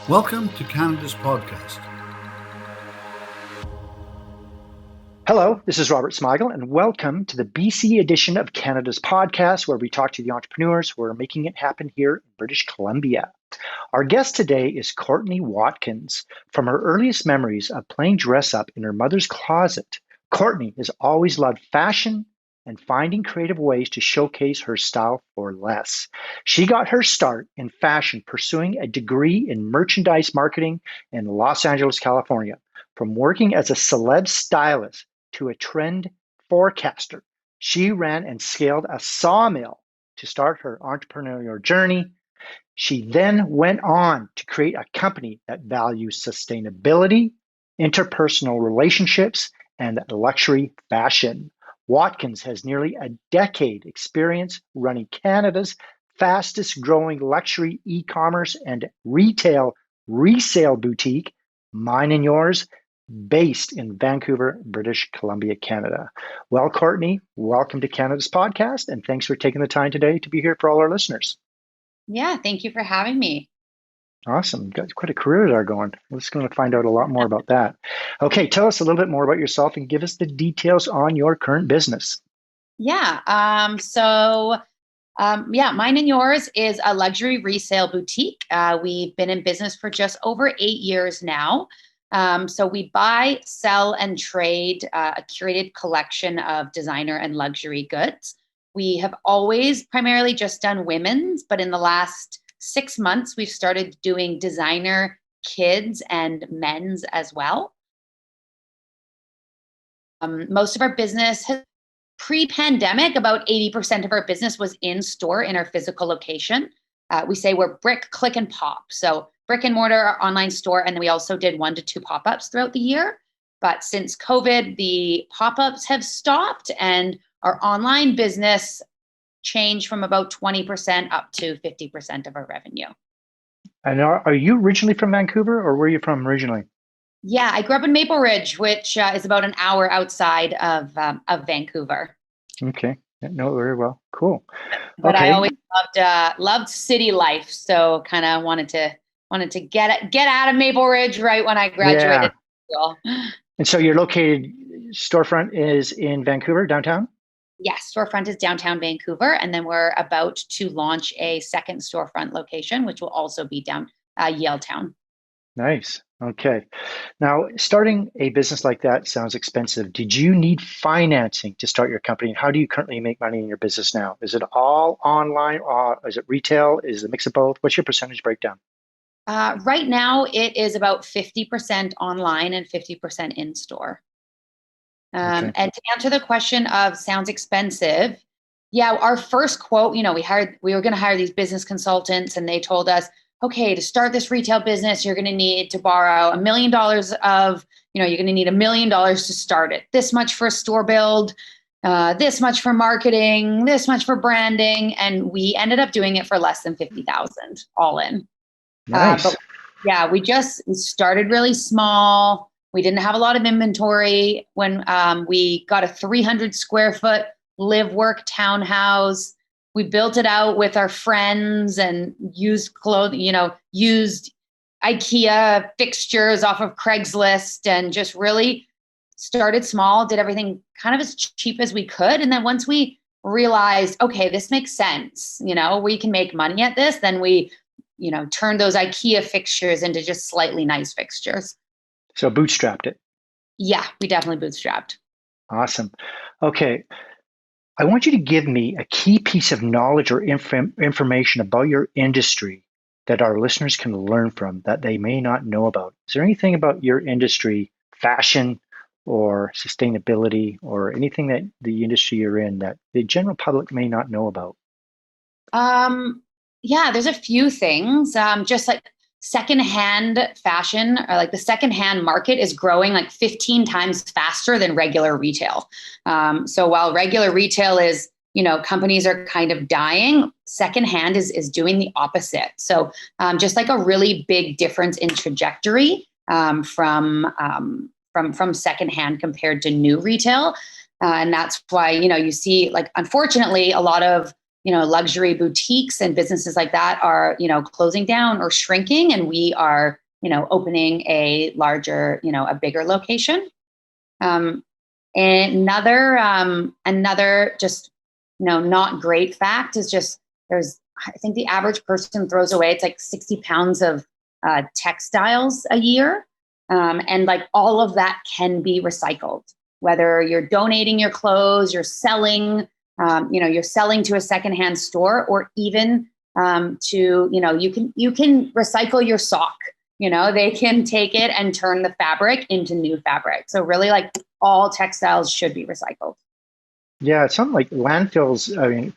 Welcome to Canada's podcast. Hello, this is Robert Smigel, and welcome to the BC edition of Canada's podcast, where we talk to the entrepreneurs who are making it happen here in British Columbia. Our guest today is Courtney Watkins. From her earliest memories of playing dress up in her mother's closet, Courtney has always loved fashion and finding creative ways to showcase her style for less. She got her start in fashion pursuing a degree in merchandise marketing in Los Angeles, California. From working as a celeb stylist to a trend forecaster, she ran and scaled a sawmill to start her entrepreneurial journey. She then went on to create a company that values sustainability, interpersonal relationships, and luxury fashion. Watkins has nearly a decade experience running Canada's fastest growing luxury e-commerce and retail resale boutique, Mine and Yours, based in Vancouver, British Columbia, Canada. Well, Courtney, welcome to Canada's podcast, and thanks for taking the time today to be here for all our listeners. Yeah, thank you for having me. Awesome. You've got quite a career there going. We're just going to find out a lot more about that. Okay, tell us a little bit more about yourself and give us the details on your current business. Yeah. Mine and Yours is a luxury resale boutique. We've been in business for just over 8 years now. So we buy, sell, and trade a curated collection of designer and luxury goods. We have always primarily just done women's, but in the last 6 months, we've started doing designer kids and men's as well. Most of our business pre-pandemic, about 80% of our business was in store in our physical location. We say we're brick, click, and pop. So brick and mortar, our online store, and then we also did 1 to 2 pop-ups throughout the year. But since COVID, the pop-ups have stopped and our online business changed from about 20% up to 50% of our revenue. And are you originally from Vancouver, or where are you from originally? Yeah, I grew up in Maple Ridge, which is about an hour outside of Vancouver. Okay, no, very well, cool. But okay. I always loved city life, so kind of wanted to get out of Maple Ridge right when I graduated school. And so your located storefront is in Vancouver, downtown? Yes, storefront is downtown Vancouver, and then we're about to launch a second storefront location, which will also be down Yaletown. Nice. Okay. Now, starting a business like that sounds expensive. Did you need financing to start your company? How do you currently make money in your business now? Is it all online? Or is it retail? Is it a mix of both? What's your percentage breakdown? Right now, it is about 50% online and 50% in store. Okay. And to answer the question of sounds expensive, yeah, our first quote, we were going to hire these business consultants, and they told us, okay, to start this retail business, you're going to need to borrow $1 million you're going to need $1 million to start it. This much for a store build, this much for marketing, this much for branding. And we ended up doing it for less than $50,000 all in. Nice. But yeah, we started really small. We didn't have a lot of inventory. When we got a 300 square foot live work townhouse, we built it out with our friends and used used IKEA fixtures off of Craigslist, and just really started small, did everything kind of as cheap as we could. And then once we realized, okay, this makes sense, we can make money at this, then we, turned those IKEA fixtures into just slightly nice fixtures. So bootstrapped it. Yeah, we definitely bootstrapped. Awesome. Okay. I want you to give me a key piece of knowledge or information about your industry that our listeners can learn from that they may not know about. Is there anything about your industry, fashion or sustainability, or anything that the industry you're in that the general public may not know about? Yeah, there's a few things. Just like secondhand fashion, or like the secondhand market is growing like 15 times faster than regular retail. So while regular retail is, companies are kind of dying, secondhand is doing the opposite. So just like a really big difference in trajectory from secondhand compared to new retail. And that's why, you see, like, unfortunately, a lot of luxury boutiques and businesses like that are, closing down or shrinking. And we are, opening a larger, a bigger location. And another just, not great fact is just I think the average person throws away, it's like 60 pounds of textiles a year. And like all of that can be recycled, whether you're donating your clothes, you're selling, you're selling to a secondhand store, or even to, you can recycle your sock. They can take it and turn the fabric into new fabric. So really, like, all textiles should be recycled. Yeah, it's something like landfills. I mean,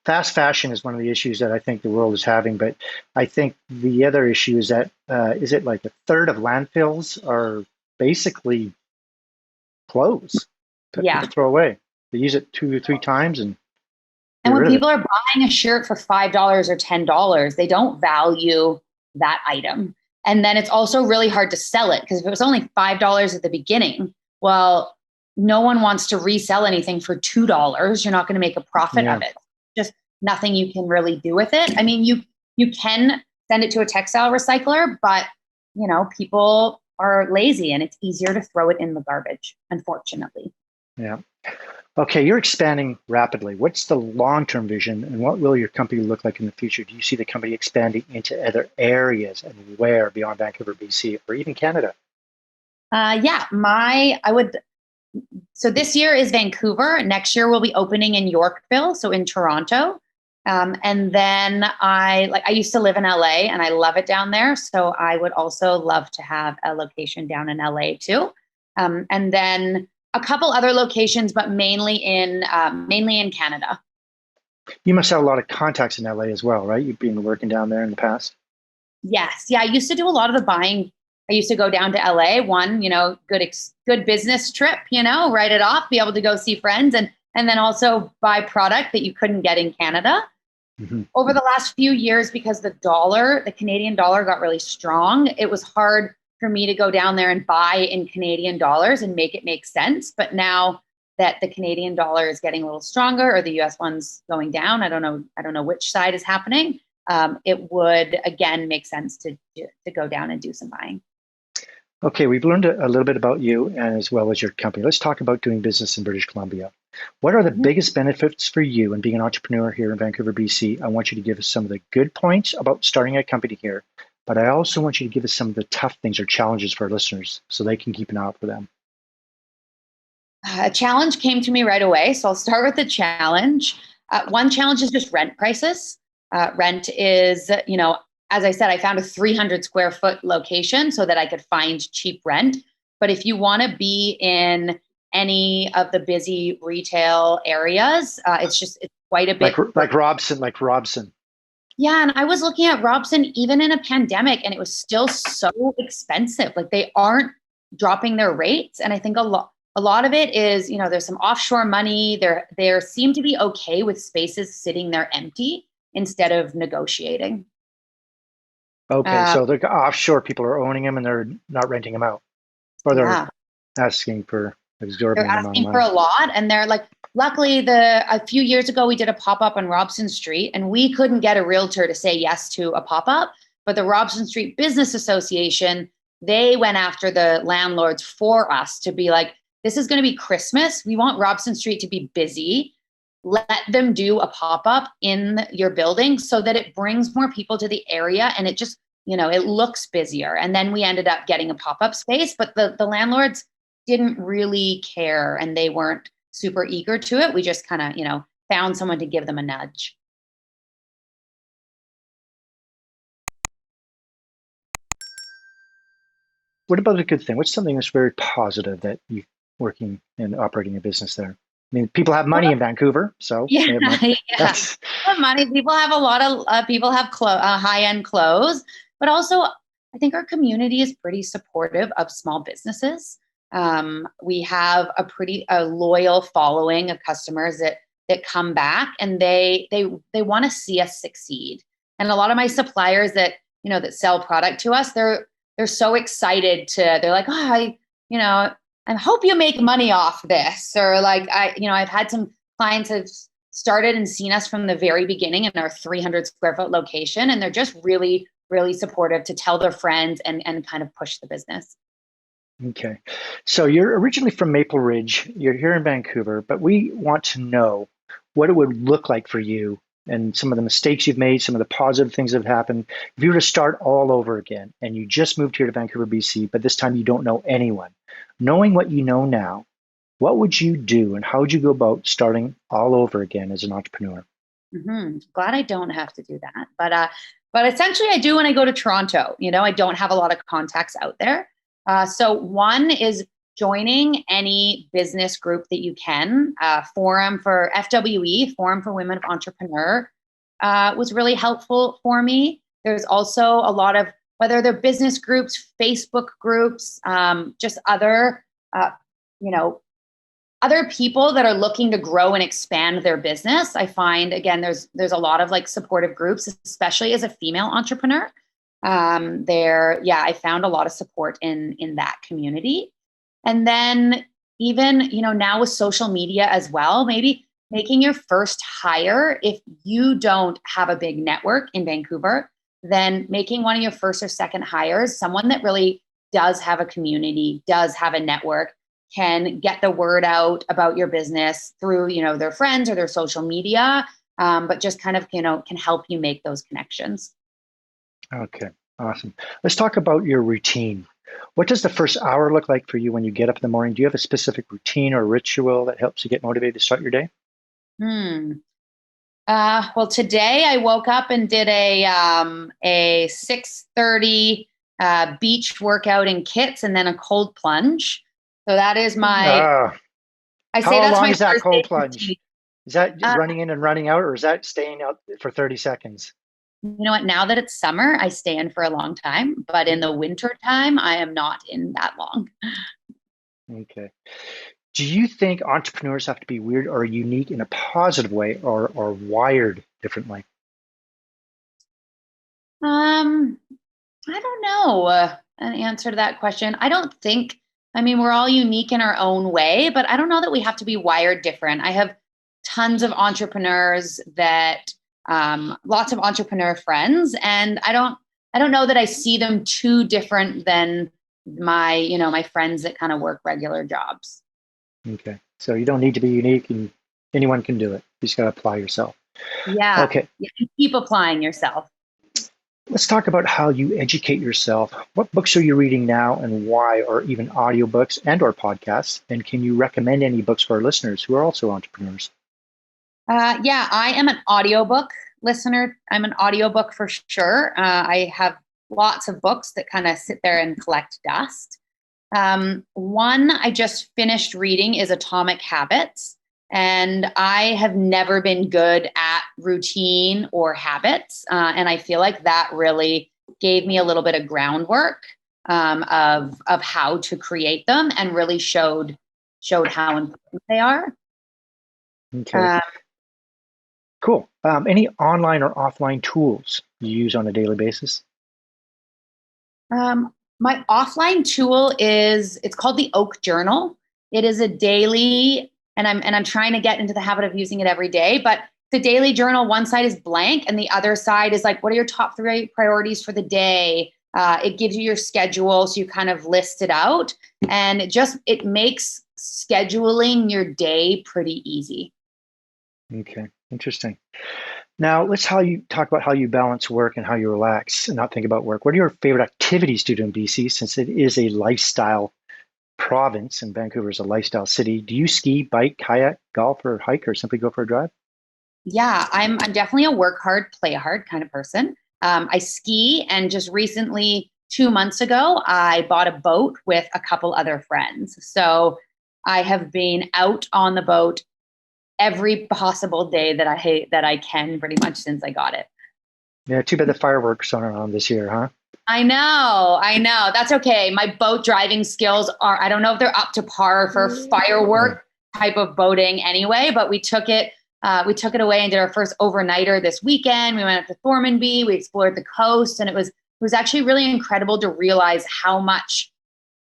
fast fashion is one of the issues that I think the world is having. But I think the other issue is that, is it like a third of landfills are basically clothes that Yeah. people throw away. They use it 2 or 3 times and when people are buying a shirt for $5 or $10, they don't value that item. And then it's also really hard to sell it, because if it was only $5 at the beginning, well, no one wants to resell anything for $2. You're not going to make a profit of it. Just nothing you can really do with it. I mean, you can send it to a textile recycler, but people are lazy and it's easier to throw it in the garbage, unfortunately. Yeah. Okay, you're expanding rapidly. What's the long-term vision, and what will your company look like in the future? Do you see the company expanding into other areas, and where beyond Vancouver, BC, or even Canada? So this year is Vancouver. Next year we'll be opening in Yorkville, so in Toronto. And then I used to live in LA and I love it down there. So I would also love to have a location down in LA too. And then a couple other locations, but mainly in Canada. You must have a lot of contacts in LA as well, right? You've been working down there in the past. Yes. Yeah. I used to do a lot of the buying. I used to go down to LA, good business trip, write it off, be able to go see friends, and then also buy product that you couldn't get in Canada. Mm-hmm. Over the last few years, because the Canadian dollar got really strong, it was hard for me to go down there and buy in Canadian dollars and make it make sense. But now that the Canadian dollar is getting a little stronger, or the US one's going down, I don't know which side is happening. It would again make sense to go down and do some buying. Okay, we've learned a little bit about you and as well as your company. Let's talk about doing business in British Columbia. What are the biggest benefits for you in being an entrepreneur here in Vancouver, BC? I want you to give us some of the good points about starting a company here, but I also want you to give us some of the tough things or challenges for our listeners so they can keep an eye out for them. A challenge came to me right away, so I'll start with the challenge. One challenge is just rent prices. Rent is, as I said, I found a 300 square foot location so that I could find cheap rent. But if you want to be in any of the busy retail areas, it's quite a bit. Like Robson. Yeah. And I was looking at Robson even in a pandemic, and it was still so expensive. Like, they aren't dropping their rates. And I think a lot of it is, there's some offshore money. They seem to be okay with spaces sitting there empty instead of negotiating. Okay, so the offshore people are owning them and they're not renting them out, or they're asking for exorbitant amount of money. They're asking for a lot, and they're like, luckily, a few years ago we did a pop-up on Robson Street, and we couldn't get a realtor to say yes to a pop-up, but the Robson Street Business Association, they went after the landlords for us to be like, this is going to be Christmas. We want Robson Street to be busy. Let them do a pop-up in your building so that it brings more people to the area, and it just, it looks busier. And then we ended up getting a pop-up space, but the landlords didn't really care and they weren't super eager to it. We just kind of, found someone to give them a nudge. What about a good thing? What's something that's very positive that you working and operating a business there? I mean, people have money in Vancouver, so yeah. Money. People have a lot of people have high-end clothes, but also I think our community is pretty supportive of small businesses. We have a loyal following of customers that come back, and they want to see us succeed. And a lot of my suppliers that sell product to us, they're so excited they're like, I hope you make money off this. Or like, I've had some clients have started and seen us from the very beginning in our 300 square foot location. And they're just really, really supportive to tell their friends and kind of push the business. Okay. So you're originally from Maple Ridge. You're here in Vancouver, but we want to know what it would look like for you and some of the mistakes you've made, some of the positive things that have happened. If you were to start all over again and you just moved here to Vancouver, BC, but this time you don't know anyone, knowing what you know now, what would you do and how would you go about starting all over again as an entrepreneur? Glad I don't have to do that. But essentially I do when I go to Toronto. I don't have a lot of contacts out there. So one is joining any business group that you can. Forum for FWE, Forum for Women of Entrepreneur, was really helpful for me. There's also a lot of, whether they're business groups, Facebook groups, just other, other people that are looking to grow and expand their business. I find, again, there's a lot of supportive groups, especially as a female entrepreneur. I found a lot of support in that community. And then even, now with social media as well, maybe making your first hire, if you don't have a big network in Vancouver, then making one of your first or second hires, someone that really does have a community, does have a network, can get the word out about your business through, their friends or their social media, but just kind of, can help you make those connections. Okay, awesome. Let's talk about your routine. What does the first hour look like for you when you get up in the morning? Do you have a specific routine or ritual that helps you get motivated to start your day? Well, today I woke up and did a 6:30 beach workout in Kits and then a cold plunge. So that is my. I say how that's long my is that cold Thursday plunge? routine. Is that running in and running out, or is that staying out for 30 seconds? You know what? Now that it's summer, I stay in for a long time, but in the winter time, I am not in that long. Okay. Do you think entrepreneurs have to be weird or unique in a positive way, or wired differently? I don't know an answer to that question. I don't think. I mean, we're all unique in our own way, but I don't know that we have to be wired different. I have tons of entrepreneurs that. Lots of entrepreneur friends, and I don't know that I see them too different than my friends that kind of work regular jobs. Okay, so you don't need to be unique, and anyone can do it. You just got to apply yourself. Yeah. Okay. You keep applying yourself. Let's talk about how you educate yourself. What books are you reading now, and why, or even audiobooks and or podcasts? And can you recommend any books for our listeners who are also entrepreneurs? I am an audiobook listener. I'm an audiobook for sure. I have lots of books that kind of sit there and collect dust. One I just finished reading is Atomic Habits. And I have never been good at routine or habits. And I feel like that really gave me a little bit of groundwork of how to create them, and really showed how important they are. Okay. Cool. Any online or offline tools you use on a daily basis? My offline tool it's called the Oak Journal. It is a daily, and I'm trying to get into the habit of using it every day, but the daily journal, one side is blank and the other side is what are your top 3 priorities for the day? It gives you your schedule, so you kind of list it out, and it makes scheduling your day pretty easy. Okay, interesting. Now, let's talk about how you balance work and how you relax and not think about work. What are your favorite activities to do in BC, since it is a lifestyle province and Vancouver is a lifestyle city? Do you ski, bike, kayak, golf, or hike, or simply go for a drive? Yeah, I'm definitely a work hard, play hard kind of person. I ski, and just recently, 2 months ago, I bought a boat with a couple other friends. So I have been out on the boat every possible day that I can, pretty much since I got it. Yeah, too bad the fireworks aren't on this year, huh? I know. That's okay. My boat driving skills I don't know if they're up to par for firework type of boating anyway, but we took it away and did our first overnighter this weekend. We went up to Thormanby, we explored the coast, and it was actually really incredible to realize how much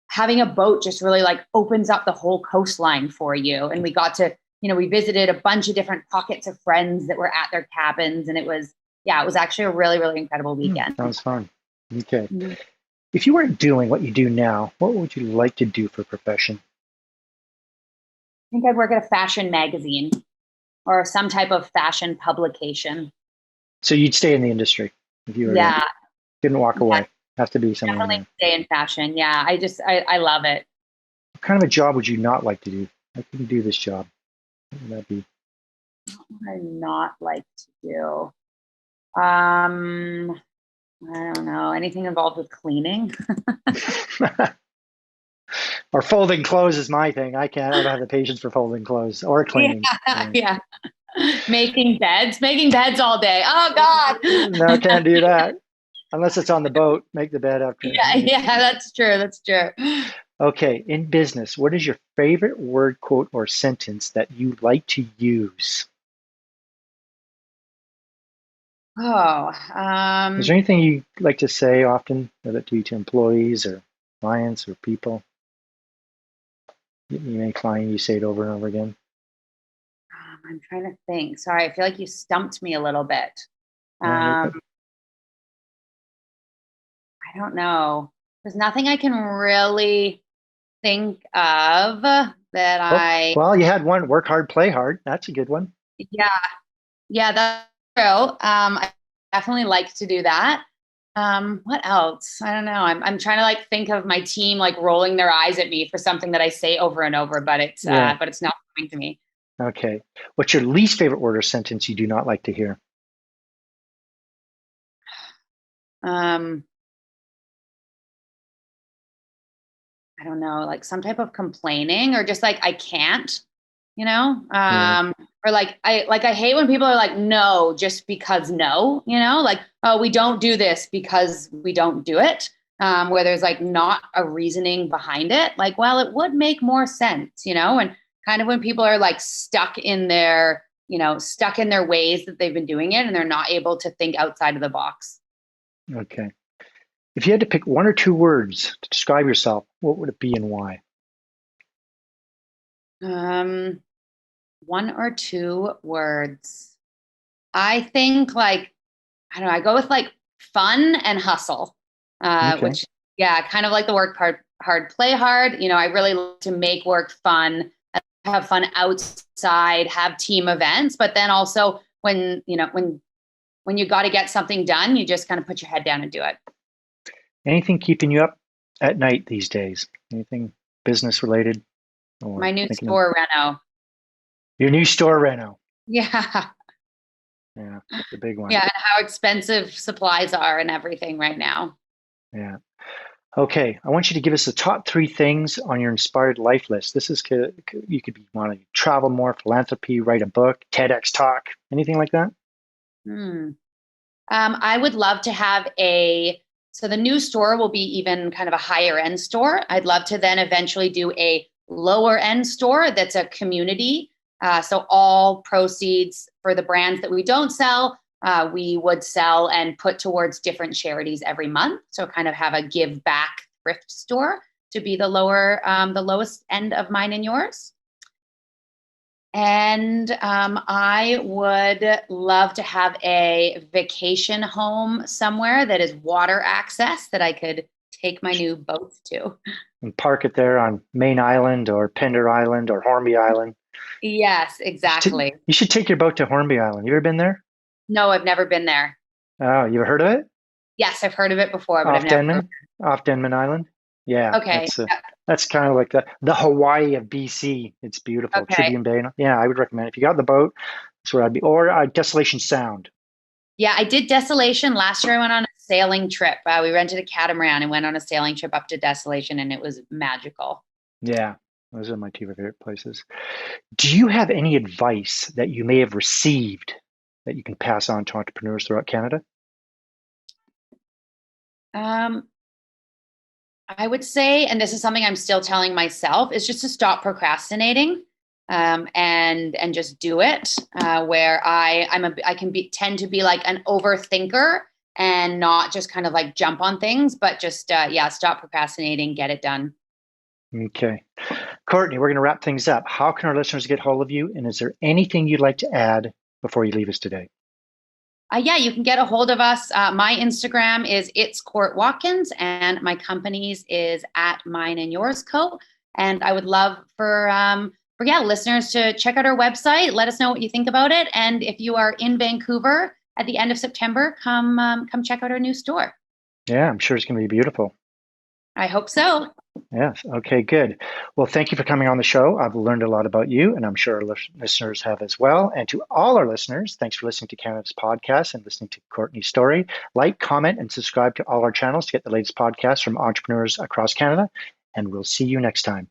having a boat just really opens up the whole coastline for you. And we got to we visited a bunch of different pockets of friends that were at their cabins. And it was actually a really, really incredible weekend. Sounds fun. Okay. Mm-hmm. If you weren't doing what you do now, what would you like to do for a profession? I think I'd work at a fashion magazine or some type of fashion publication. So you'd stay in the industry if you were didn't walk away. Have to be something. Definitely stay in fashion. Yeah, I love it. What kind of a job would you not like to do? I couldn't do this job. What would that be? What would I not like to do? I don't know. Anything involved with cleaning? Or folding clothes is my thing. I don't have the patience for folding clothes or cleaning. Yeah. Making beds all day. Oh God. No, I can't do that. Unless it's on the boat, make the bed after. Yeah, that's true. Okay, in business, what is your favorite word, quote, or sentence that you like to use? Is there anything you like to say often, whether it be to employees or clients or people? You may find you say it over and over again. I'm trying to think. Sorry, I feel like you stumped me a little bit. Okay. I don't know. There's nothing I can really think of that Well, you had one, work hard, play hard. That's a good one. Yeah, that's true. I definitely like to do that. What else? I don't know. I'm trying to like think of my team like rolling their eyes at me for something that I say over and over, but it's not coming to me. Okay. What's your least favorite word or sentence you do not like to hear? I don't know, like some type of complaining or just like I can't, or like I hate when people are like no just because no, like, oh, we don't do this because we don't do it, where there's like not a reasoning behind it, like, well, it would make more sense, and kind of when people are like stuck in their ways that they've been doing it and they're not able to think outside of the box. Okay. If you had to pick one or two words to describe yourself, what would it be and why? One or two words. I think like, I don't know, I go with like fun and hustle, which, kind of like the work hard, play hard. I really like to make work fun, have fun outside, have team events, but then also when you got to get something done, you just kind of put your head down and do it. Anything keeping you up at night these days? Anything business related? My new store reno. Your new store reno. Yeah. Yeah, that's a big one. Yeah, and how expensive supplies are and everything right now. Yeah. Okay, I want you to give us the top 3 things on your inspired life list. This is, you could be wanting to travel more, philanthropy, write a book, TEDx talk, anything like that? I would love to have so the new store will be even kind of a higher end store. I'd love to then eventually do a lower end store that's a community. So all proceeds for the brands that we don't sell, we would sell and put towards different charities every month. So kind of have a give back thrift store to be the lowest end of mine and yours. And I would love to have a vacation home somewhere that is water access that I could take my new boats to. And park it there on Main Island or Pender Island or Hornby Island. Yes, exactly. You should take your boat to Hornby Island. You ever been there? No, I've never been there. Oh, you ever heard of it? Yes, I've heard of it before, but I've never. Off Denman Island. Yeah. Okay. That's kind of like the Hawaii of BC. It's beautiful. Okay. Tribune Bay. Yeah, I would recommend it. If you got the boat, that's where I'd be. Or Desolation Sound. Yeah, I did Desolation. Last year I went on a sailing trip. We rented a catamaran and went on a sailing trip up to Desolation, and it was magical. Yeah, those are my 2 favorite places. Do you have any advice that you may have received that you can pass on to entrepreneurs throughout Canada? I would say, and this is something I'm still telling myself, is just to stop procrastinating, and just do it. Where I can tend to be like an overthinker and not just kind of like jump on things, but just stop procrastinating, get it done. Okay. Courtney, we're going to wrap things up. How can our listeners get hold of you? And is there anything you'd like to add before you leave us today? Yeah, you can get a hold of us. My Instagram is It's Court Watkins, and my company's is at Mine and Yours Co. And I would love for listeners to check out our website. Let us know what you think about it. And if you are in Vancouver at the end of September, come check out our new store. Yeah, I'm sure it's going to be beautiful. I hope so. Yes. Okay, good. Well, thank you for coming on the show. I've learned a lot about you, and I'm sure our listeners have as well. And to all our listeners, thanks for listening to Canada's podcast and listening to Courtney's story. Like, comment, and subscribe to all our channels to get the latest podcasts from entrepreneurs across Canada. And we'll see you next time.